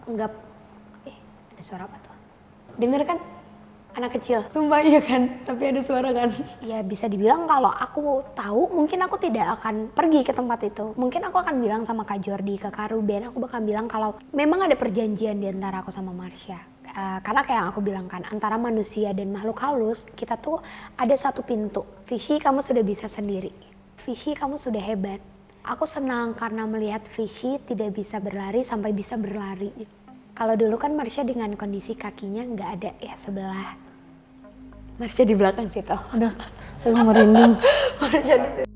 nggak, ada suara apa tuh? Denger kan? Anak kecil, sumpah iya kan, tapi ada suara kan. Ya bisa dibilang kalau aku tahu mungkin aku tidak akan pergi ke tempat itu. Mungkin aku akan bilang sama Kak Jordi, ke Kak Ruben, aku bakal bilang kalau memang ada perjanjian di antara aku sama Marsha. Karena kayak yang aku bilang kan, antara manusia dan makhluk halus, kita tuh ada satu pintu. Fishy, kamu sudah bisa sendiri. Fishy, kamu sudah hebat. Aku senang karena melihat Fishy tidak bisa berlari sampai bisa berlari. Kalau dulu kan Marsha dengan kondisi kakinya nggak ada ya sebelah. Marsha di belakang sih toh. Udah, aku merinding. Marsha di situ.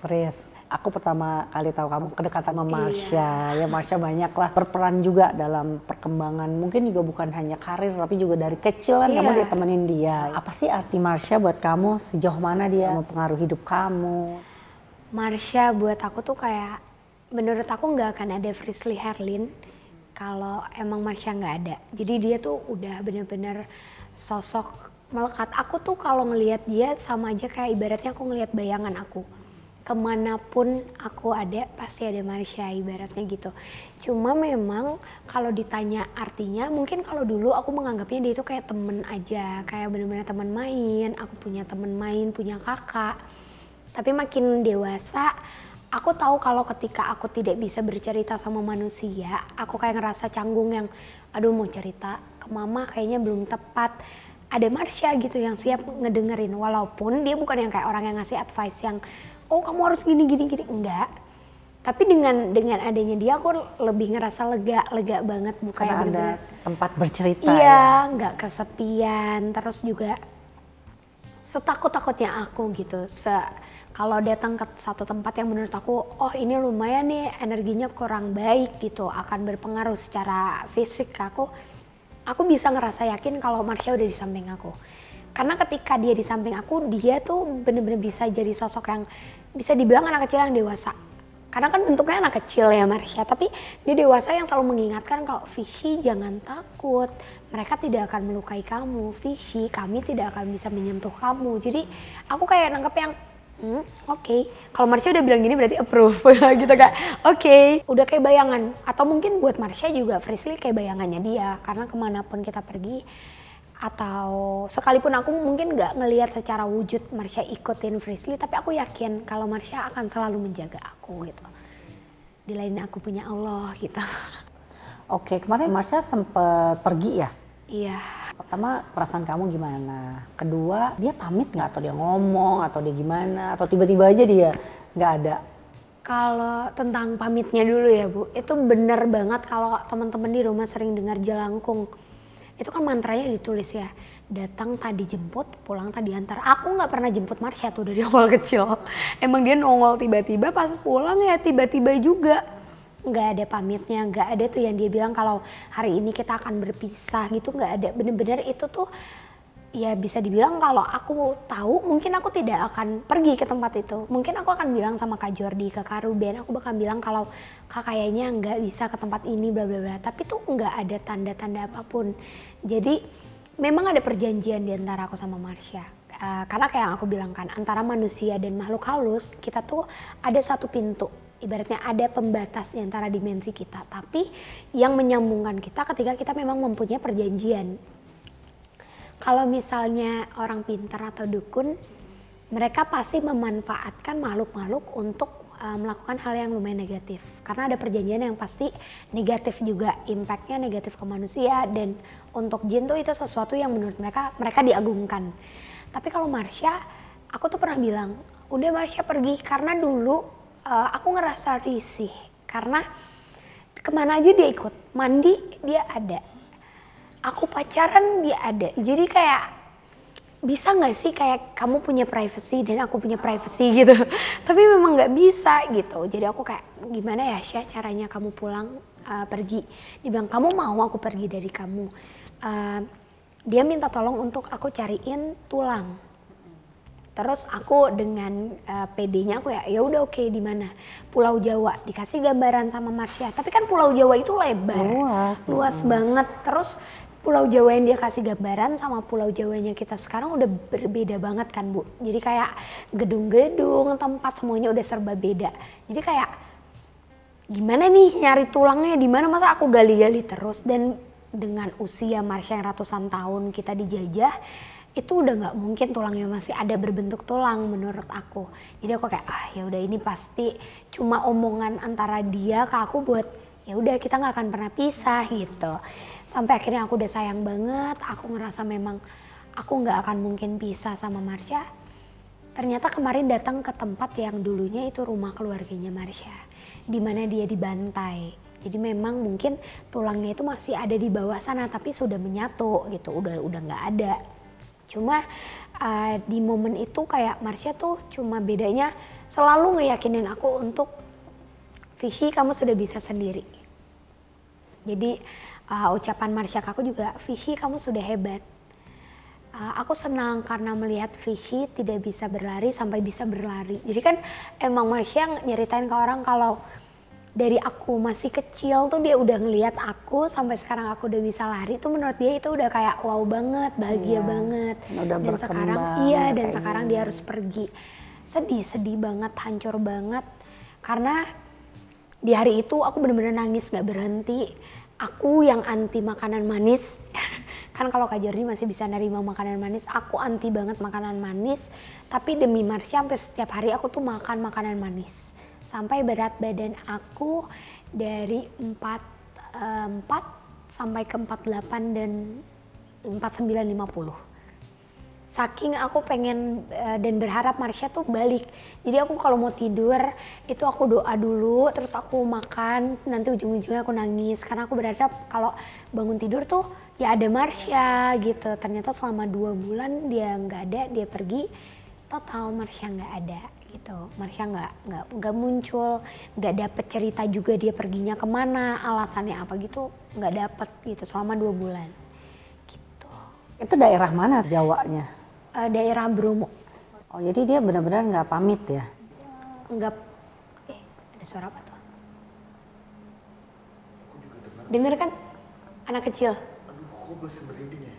Pris, aku pertama kali tahu kamu kedekatan sama Marsha. Ya Marsha banyak lah berperan juga dalam perkembangan. Mungkin juga bukan hanya karir tapi juga dari kecil kan kamu ditemenin dia. Apa sih arti Marsha buat kamu? Sejauh mana dia mempengaruhi hidup kamu? Marsha buat aku tuh kayak, menurut aku nggak akan ada Frisley Herlin kalau emang Marsha nggak ada. Jadi dia tuh udah bener-bener sosok melekat. Aku tuh kalau ngelihat dia sama aja kayak ibaratnya aku ngelihat bayangan aku. Kemanapun aku ada pasti ada Marsha ibaratnya gitu. Cuma memang kalau ditanya artinya, mungkin kalau dulu aku menganggapnya dia itu kayak temen aja, kayak bener-bener teman main. Aku punya temen main, punya kakak. Tapi makin dewasa, aku tahu kalau ketika aku tidak bisa bercerita sama manusia, aku kayak ngerasa canggung yang, aduh mau cerita ke mama kayaknya belum tepat. Ada Marsha gitu yang siap ngedengerin, walaupun dia bukan yang kayak orang yang ngasih advice yang, oh kamu harus gini, enggak. Tapi dengan adanya dia aku lebih ngerasa lega banget. Bukan karena ada tempat bercerita. Iya, nggak kesepian, terus juga setakut-takutnya aku gitu. Kalau datang ke satu tempat yang menurut aku, oh ini lumayan nih energinya kurang baik gitu, akan berpengaruh secara fisik ke aku bisa ngerasa yakin kalau Marsha udah di samping aku. Karena ketika dia di samping aku, dia tuh bener-bener bisa jadi sosok yang bisa dibilang anak kecil yang dewasa. Karena kan bentuknya anak kecil ya Marsha, tapi dia dewasa yang selalu mengingatkan kalau Fishy jangan takut, mereka tidak akan melukai kamu, Fishy kami tidak akan bisa menyentuh kamu. Jadi aku kayak nangkep yang oke. Kalau Marsha udah bilang gini berarti approve gitu kan. Oke, udah kayak bayangan. Atau mungkin buat Marsha juga Frisley kayak bayangannya dia. Karena kemanapun kita pergi, atau sekalipun aku mungkin nggak ngelihat secara wujud Marsha ikutin Frisley, tapi aku yakin kalau Marsha akan selalu menjaga aku gitu. Di lain aku punya Allah gitu. Oke, kemarin Marsha sempet pergi ya? Iya. Pertama, perasaan kamu gimana? Kedua, dia pamit nggak? Atau dia ngomong? Atau dia gimana? Atau tiba-tiba aja dia nggak ada? Kalau tentang pamitnya dulu ya Bu, itu bener banget kalau teman-teman di rumah sering dengar jelangkung. Itu kan mantranya ditulis ya, datang tadi jemput, pulang tadi antar. Aku nggak pernah jemput Marsha tuh dari awal kecil. Emang dia nongol tiba-tiba, pas pulang ya tiba-tiba juga. Nggak ada pamitnya, nggak ada tuh yang dia bilang kalau hari ini kita akan berpisah gitu, nggak ada. Bener-bener itu tuh ya bisa dibilang kalau aku tahu mungkin aku tidak akan pergi ke tempat itu. Mungkin aku akan bilang sama Kak Jordi, ke Kak Ruben, aku bakal bilang kalau Kak kayaknya nggak bisa ke tempat ini bla bla bla. Tapi tuh nggak ada tanda-tanda apapun. Jadi memang ada perjanjian di antara aku sama Marsha. Karena kayak yang aku bilang kan, antara manusia dan makhluk halus kita tuh ada satu pintu. Ibaratnya ada pembatas di antara dimensi kita, tapi yang menyambungkan kita ketika kita memang mempunyai perjanjian. Kalau misalnya orang pintar atau dukun, mereka pasti memanfaatkan makhluk-makhluk untuk melakukan hal yang lumayan negatif. Karena ada perjanjian yang pasti negatif juga, impactnya negatif ke manusia, dan untuk jin tuh itu sesuatu yang menurut mereka diagungkan. Tapi kalau Marsha, aku tuh pernah bilang, udah Marsha pergi, karena dulu aku ngerasa risih karena kemana aja dia ikut, mandi dia ada, aku pacaran dia ada. Jadi kayak bisa nggak sih kayak kamu punya privacy dan aku punya privacy gitu. Tapi memang nggak bisa gitu. Jadi aku kayak gimana ya Syah caranya kamu pulang pergi. Dia bilang kamu mau aku pergi dari kamu. Dia minta tolong untuk aku cariin tulang. Terus aku dengan PD-nya aku ya udah oke, di mana? Pulau Jawa. Dikasih gambaran sama Marsha. Tapi kan Pulau Jawa itu lebar. Luas banget. Terus Pulau Jawa yang dia kasih gambaran sama Pulau Jawanya kita sekarang udah berbeda banget kan Bu. Jadi kayak gedung-gedung, tempat semuanya udah serba beda. Jadi kayak gimana nih nyari tulangnya di mana, masa aku gali-gali terus. Dan dengan usia Marsha yang ratusan tahun kita dijajah, itu udah nggak mungkin tulangnya masih ada berbentuk tulang menurut aku. Jadi aku kayak ya udah ini pasti cuma omongan antara dia ke aku buat ya udah kita nggak akan pernah pisah gitu. Sampai akhirnya aku udah sayang banget, aku ngerasa memang aku nggak akan mungkin pisah sama Marsha. Ternyata kemarin datang ke tempat yang dulunya itu rumah keluarganya Marsha, di mana dia dibantai. Jadi memang mungkin tulangnya itu masih ada di bawah sana, tapi sudah menyatu gitu, udah nggak ada. Cuma di momen itu kayak Marsha tuh cuma bedanya selalu ngeyakinin aku untuk Vishi kamu sudah bisa sendiri. Jadi ucapan Marsha ke aku juga, Vishi kamu sudah hebat. Aku senang karena melihat Vishi tidak bisa berlari sampai bisa berlari. Jadi kan emang Marsha nyeritain ke orang kalau dari aku masih kecil tuh dia udah ngelihat aku sampai sekarang aku udah bisa lari, tuh menurut dia itu udah kayak wow banget, bahagia banget. Udah dan sekarang dan sekarang dia harus pergi. Sedih banget, hancur banget. Karena di hari itu aku bener-bener nangis gak berhenti. Aku yang anti makanan manis, kan kalau Kak Jordi masih bisa nerima makanan manis, aku anti banget makanan manis. Tapi demi Marsha hampir setiap hari aku tuh makan makanan manis. Sampai berat badan aku dari 4 sampai ke 48 dan 49-50. Saking aku pengen dan berharap Marsha tuh balik. Jadi aku kalau mau tidur itu aku doa dulu, terus aku makan, nanti ujung-ujungnya aku nangis. Karena aku berharap kalau bangun tidur tuh ya ada Marsha gitu. Ternyata selama 2 bulan dia nggak ada, dia pergi. Total Marsha nggak ada gitu. Marsha nggak muncul, nggak dapet cerita juga dia perginya kemana, alasannya apa gitu, nggak dapet gitu selama 2 bulan. Gitu. Itu daerah mana Jawanya? Daerah Bromo. Oh jadi dia benar-benar nggak pamit ya? Nggak, ada suara apa tuh? Dengar kan? Anak kecil. Kok masih merinding ya?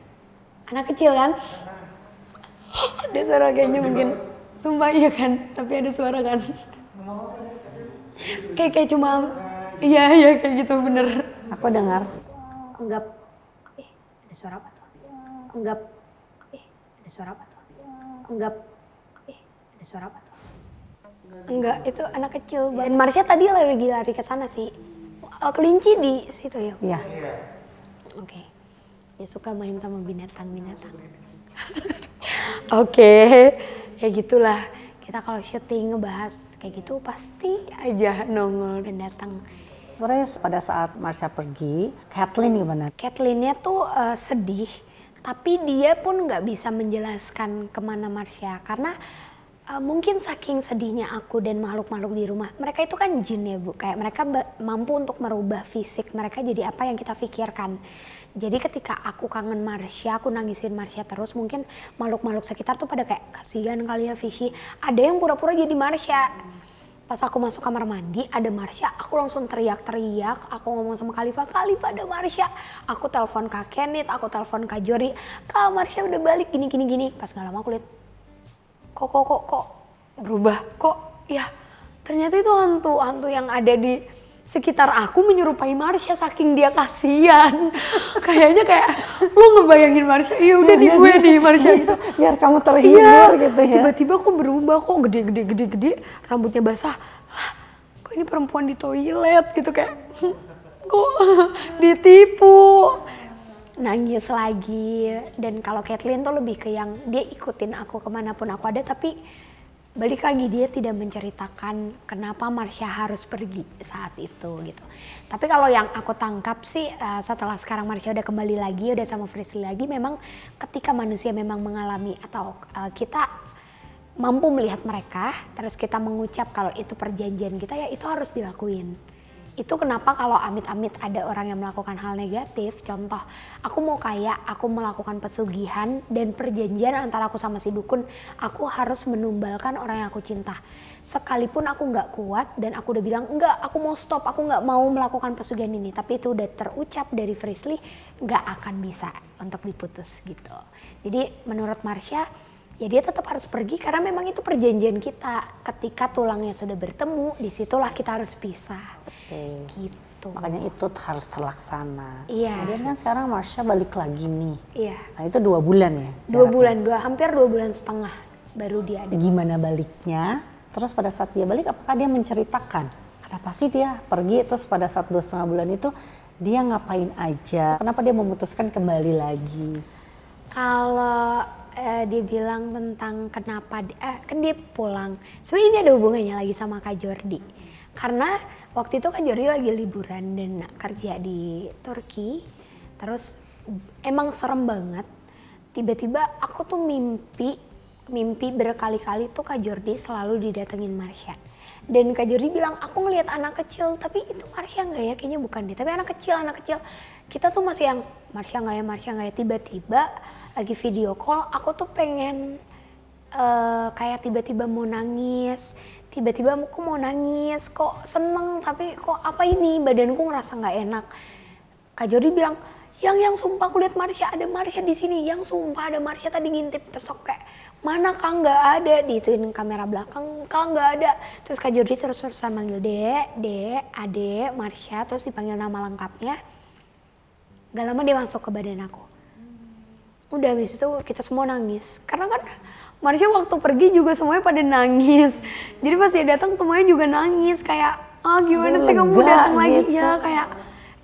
Anak kecil kan? Ada suara kayaknya mungkin. Sumpah iya kan? Tapi ada suara kan? Kayak cuma, iya kayak gitu bener. Aku dengar. Enggak, ada suara apa tuh? Enggak, ada suara apa tuh? Enggak, ada suara apa tuh? Enggak, itu anak kecil. Dan Marsha tadi lari ke sana sih. Kelinci di situ ya? Iya. Oke. Dia suka main sama binatang-binatang. Oke, ya gitulah. Kita kalau syuting ngebahas kayak gitu pasti aja nongol dan datang. Terus pada saat Marsha pergi, Kathleen gimana? Kathleennya tuh sedih, tapi dia pun nggak bisa menjelaskan kemana Marsha karena mungkin saking sedihnya aku dan makhluk-makhluk di rumah. Mereka itu kan jin ya Bu, kayak mereka mampu untuk merubah fisik mereka jadi apa yang kita pikirkan. Jadi ketika aku kangen Marsha, aku nangisin Marsha terus, mungkin makhluk-makhluk sekitar tuh pada kayak kasihan kali ya Vishi. Ada yang pura-pura jadi Marsha. Pas aku masuk kamar mandi ada Marsha, aku langsung teriak-teriak, aku ngomong sama Khalifa ada Marsha. Aku telepon Kak Kenneth, aku telepon Kak Jori, Kak Marsha udah balik gini. Pas gak lama aku lihat, kok berubah, kok ya ternyata itu hantu yang ada di sekitar aku menyerupai Marsha saking dia kasihan. Kayaknya kayak lu ngebayangin Marsha, iya udah di gue nih Marsha gitu. Biar kamu terhibur gitu ya. Tiba-tiba kok berubah, kok gede, rambutnya basah. Lah, kok ini perempuan di toilet gitu kayak kok ditipu. Nangis lagi. Dan kalau Kathleen tuh lebih ke yang dia ikutin aku kemanapun aku ada, tapi balik lagi dia tidak menceritakan kenapa Marsha harus pergi saat itu gitu. Tapi kalau yang aku tangkap sih setelah sekarang Marsha udah kembali lagi, udah sama Frisly lagi, memang ketika manusia memang mengalami atau kita mampu melihat mereka, terus kita mengucap kalau itu perjanjian kita, ya itu harus dilakuin. Itu kenapa kalau amit-amit ada orang yang melakukan hal negatif, contoh aku mau kaya, aku melakukan pesugihan dan perjanjian antara aku sama si dukun, aku harus menumbalkan orang yang aku cinta. Sekalipun aku nggak kuat dan aku udah bilang enggak, aku mau stop, aku nggak mau melakukan pesugihan ini, tapi itu udah terucap dari Frisly, nggak akan bisa untuk diputus gitu. Jadi menurut Marsha, ya dia tetap harus pergi karena memang itu perjanjian kita. Ketika tulangnya sudah bertemu, disitulah kita harus pisah. Gitu. Makanya itu harus terlaksana. Iya. Kemudian kan sekarang Marsha balik lagi nih. Iya. Nah itu 2 bulan ya? 2 bulan, hampir 2 bulan setengah baru dia ada. Gimana baliknya? Terus pada saat dia balik, apakah dia menceritakan? Kenapa sih dia pergi, terus pada saat 2,5 bulan itu dia ngapain aja? Kenapa dia memutuskan kembali lagi? Kalau dia bilang tentang kenapa, kan dia pulang. Sebenarnya ini ada hubungannya lagi sama Kak Jordi. Karena waktu itu Kak Jordi lagi liburan dan kerja di Turki. Terus emang serem banget. Tiba-tiba aku tuh mimpi berkali-kali tuh Kak Jordi selalu didatengin Marsha. Dan Kak Jordi bilang, aku ngelihat anak kecil, tapi itu Marsha nggak ya? Kayaknya bukan deh, tapi anak kecil. Kita tuh masih yang Marsha nggak ya? Tiba-tiba lagi video call, aku tuh pengen kayak tiba-tiba mau nangis. Tiba-tiba aku mau nangis, kok seneng, tapi kok apa ini? Badanku ngerasa nggak enak. Kak Jordi bilang, yang sumpah aku lihat Marsha, ada Marsha di sini. Yang sumpah ada Marsha tadi ngintip. Terus aku kayak, mana Kak nggak ada, diituin kamera belakang, Kak nggak ada. Terus Kak Jordi terus-terusan manggil Dek, Ade, Marsha, terus dipanggil nama lengkapnya. Gak lama dia masuk ke badan aku. Udah habis itu kita semua nangis, karena kan Marsha waktu pergi juga semuanya pada nangis. Jadi pas dia datang semuanya juga nangis, kayak gimana sih kamu datang lagi gitu. ya, kayak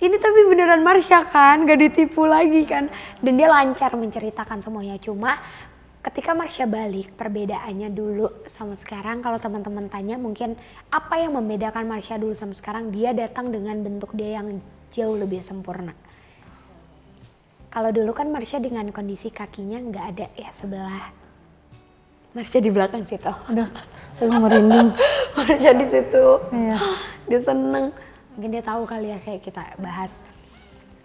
ini tapi beneran Marsha kan, gak ditipu lagi kan. Dan dia lancar menceritakan semuanya. Cuma ketika Marsha balik, perbedaannya dulu sama sekarang, kalau teman-teman tanya mungkin apa yang membedakan Marsha dulu sama sekarang, dia datang dengan bentuk dia yang jauh lebih sempurna. Kalau dulu kan Marsha dengan kondisi kakinya nggak ada ya sebelah. Marsha di belakang situ. Udah, aku merinding. Marsha di situ. Iya. Dia seneng. Mungkin dia tahu kali ya kayak kita bahas.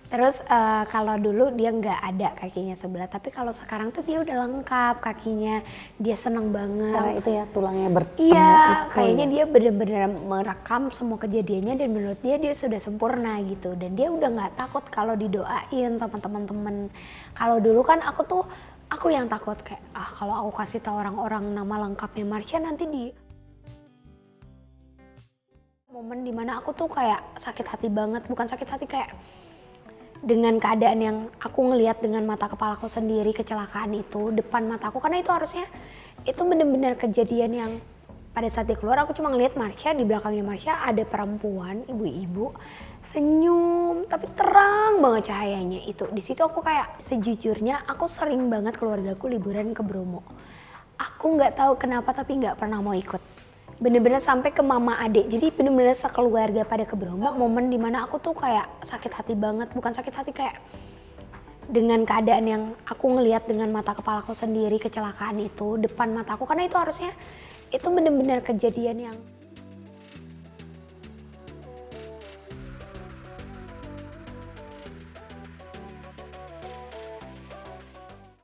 Terus kalau dulu dia nggak ada kakinya sebelah, tapi kalau sekarang tuh dia udah lengkap kakinya, dia seneng banget. Karena itu ya tulangnya bertemu. Iya, itu kayaknya ya. dia benar-benar merekam semua kejadiannya dan menurut dia sudah sempurna gitu. Dan dia udah nggak takut kalau didoain sama teman-teman. Kalau dulu kan aku yang takut kayak kalau aku kasih tahu orang-orang nama lengkapnya Marsha nanti di momen dimana aku tuh kayak sakit hati banget, bukan sakit hati kayak dengan keadaan yang aku ngelihat dengan mata kepalaku sendiri kecelakaan itu depan mataku, karena itu harusnya itu benar-benar kejadian yang pada saat dia keluar aku cuma ngelihat Marsha, di belakangnya Marsha ada perempuan ibu-ibu senyum tapi terang banget cahayanya. Itu di situ aku kayak sejujurnya aku sering banget keluargaku liburan ke Bromo, aku nggak tahu kenapa tapi nggak pernah mau ikut. Bener-bener sampai ke mama adik, jadi bener-bener sekeluarga pada ke Bromo. Momen dimana aku tuh kayak sakit hati banget, bukan sakit hati kayak dengan keadaan yang aku ngelihat dengan mata kepalaku sendiri kecelakaan itu depan mataku, karena itu harusnya itu bener-bener kejadian yang